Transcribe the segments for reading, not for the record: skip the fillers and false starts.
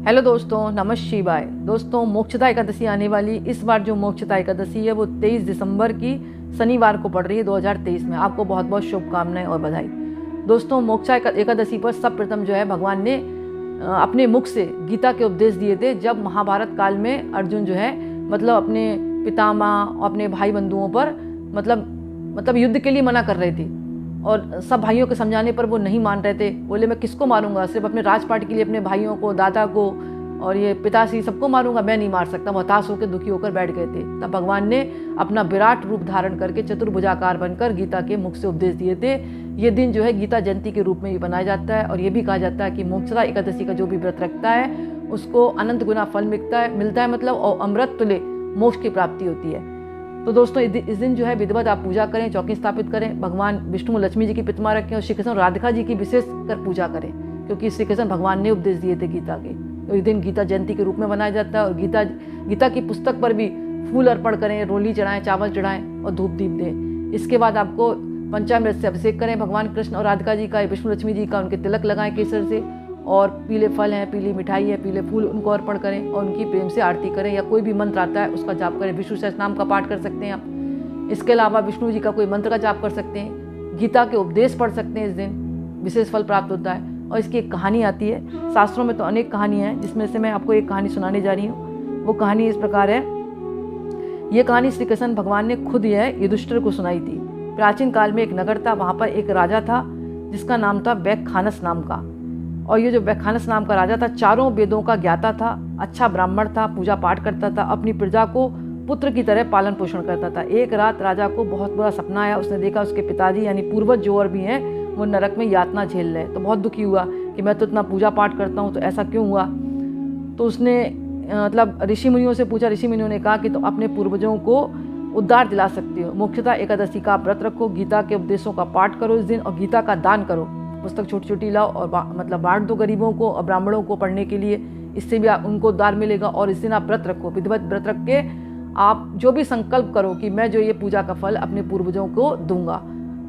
Hello दोस्तों, नमः शिवाय। दोस्तों, मोक्षदा एकादशी आने वाली, इस बार जो मोक्षदा एकादशी है वो 23 दिसंबर की शनिवार को पड़ रही है 2023 में। आपको बहुत बहुत शुभकामनाएं और बधाई। दोस्तों, मोक्षा एकादशी पर सब प्रथम जो है भगवान ने अपने मुख से गीता के उपदेश दिए थे, जब महाभारत काल में अर्जुन जो है मतलब अपने पितामह और अपने भाई बंधुओं पर मतलब युद्ध के लिए मना कर रहे थे और सब भाइयों के समझाने पर वो नहीं मान रहे थे। बोले मैं किसको मारूंगा, सिर्फ अपने राजपाट के लिए अपने भाइयों को, दादा को और ये पिताश्री सबको मारूंगा, मैं नहीं मार सकता। वो हताश होकर दुखी होकर बैठ गए थे। तब भगवान ने अपना विराट रूप धारण करके चतुर्भुजाकार बनकर गीता के मुख से उपदेश दिए थे। ये दिन जो है गीता जयंती के रूप में भी मनाया जाता है और ये भी कहा जाता है कि मोक्षदा एकादशी का जो भी व्रत रखता है उसको अनंत गुना फल मिलता है मतलब और अमृत तुल्य मोक्ष की प्राप्ति होती है। तो दोस्तों, इस दिन जो है विधिवत आप पूजा करें, चौकी स्थापित करें, भगवान विष्णु लक्ष्मी जी की प्रतिमा रखें और श्री कृष्ण राधिका जी की विशेष कर पूजा करें, क्योंकि श्री कृष्ण भगवान ने उपदेश दिए थे गीता के। तो इस दिन गीता जयंती के रूप में मनाया जाता है और गीता की पुस्तक पर भी फूल अर्पण करें, रोली चढ़ाएं, चावल चढ़ाएं और धूप दीप दें। इसके बाद आपको पंचामृत से अभिषेक करें भगवान कृष्ण और राधिका जी का, विष्णु लक्ष्मी जी का, उनके तिलक लगाएं केसर से, और पीले फल हैं, पीली मिठाई है, पीले फूल उनको अर्पण करें और उनकी प्रेम से आरती करें या कोई भी मंत्र आता है उसका जाप करें। विष्णु सहस्त्रनाम का पाठ कर सकते हैं आप। इसके अलावा विष्णु जी का कोई मंत्र का जाप कर सकते हैं, गीता के उपदेश पढ़ सकते हैं। इस दिन विशेष फल प्राप्त होता है। और इसकी एक कहानी आती है, शास्त्रों में तो अनेक कहानियाँ हैं, जिसमें से मैं आपको एक कहानी सुनाने जा रही हूँ। वो कहानी इस प्रकार है। ये कहानी श्री कृष्ण भगवान ने खुद यह युधिष्ठिर को सुनाई थी। प्राचीन काल में एक नगर था, वहाँ पर एक राजा था जिसका नाम था बैखानस नाम का। और ये जो बैखानस नाम का राजा था, चारों वेदों का ज्ञाता था, अच्छा ब्राह्मण था, पूजा पाठ करता था, अपनी प्रजा को पुत्र की तरह पालन पोषण करता था। एक रात राजा को बहुत बुरा सपना आया। उसने देखा उसके पिताजी यानी पूर्वज जो और भी हैं वो नरक में यातना झेल रहे हैं। तो बहुत दुखी हुआ कि मैं तो इतना पूजा पाठ करता हूँ, तो ऐसा क्यों हुआ। तो उसने मतलब ऋषि मुनियों से पूछा। ऋषि मुनियों ने कहा कि तुम अपने पूर्वजों को उद्धार दिला सकते हो। मोक्षदा एकादशी का व्रत रखो, गीता के उपदेशों का पाठ करो इस दिन और गीता का दान करो। पुस्तक छोटी छोटी लाओ और बांट दो गरीबों को और ब्राह्मणों को पढ़ने के लिए। इससे भी उनको उद्धार मिलेगा। और इस दिन आप व्रत रखो, विधिवत व्रत रख के आप जो भी संकल्प करो कि मैं जो ये पूजा का फल अपने पूर्वजों को दूंगा।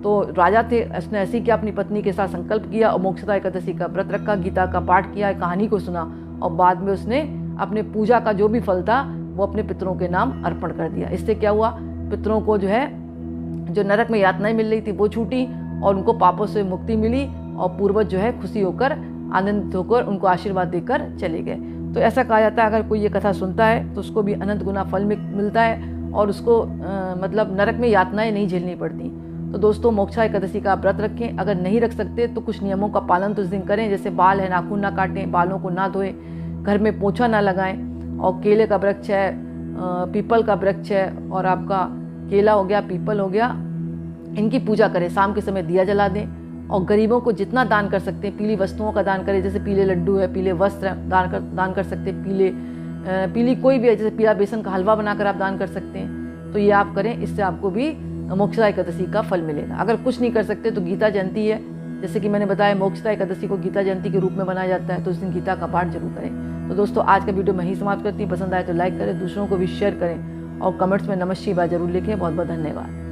तो राजा थे, उसने ऐसे किया, अपनी पत्नी के साथ संकल्प किया और मोक्षदा एकादशी का व्रत रखा, गीता का पाठ किया, कहानी को सुना और बाद में उसने अपने पूजा का जो भी फल था वो अपने पितरों के नाम अर्पण कर दिया। इससे क्या हुआ, पितरों को जो है जो नरक में यातनाएं मिल रही थी वो छूटी और उनको पापों से मुक्ति मिली और पूर्वज जो है खुशी होकर, आनंदित होकर उनको आशीर्वाद देकर चले गए। तो ऐसा कहा जाता है अगर कोई ये कथा सुनता है तो उसको भी अनंत गुना फल मिलता है और उसको मतलब नरक में यातनाएं नहीं झेलनी पड़ती। तो दोस्तों, मोक्षा एकादशी का आप व्रत रखें। अगर नहीं रख सकते तो कुछ नियमों का पालन तो इस दिन करें, जैसे बाल है नाखून ना काटें, बालों को ना धोएं, घर में पोछा ना लगाएं और केले का वृक्ष है, पीपल का वृक्ष है और आपका केला हो गया, पीपल हो गया, इनकी पूजा करें। शाम के समय दिया जला दें और गरीबों को जितना दान कर सकते हैं, पीली वस्तुओं का दान करें, जैसे पीले लड्डू है, पीले वस्त्र दान कर सकते हैं, पीली कोई भी है, जैसे पीला बेसन का हलवा बनाकर आप दान कर सकते हैं। तो ये आप करें, इससे आपको भी मोक्षदा एकादशी का फल मिलेगा। अगर कुछ नहीं कर सकते तो गीता जयंती है, जैसे कि मैंने बताया मोक्षदा एकादशी को गीता जयंती के रूप में मनाया जाता है, तो उस दिन गीता का पाठ जरूर करें। तो दोस्तों, आज का वीडियो मैं ही समाप्त करती हूँ। पसंद आए तो लाइक करें, दूसरों को भी शेयर करें और कमेंट्स में नमः शिवाय जरूर लिखें। बहुत बहुत धन्यवाद।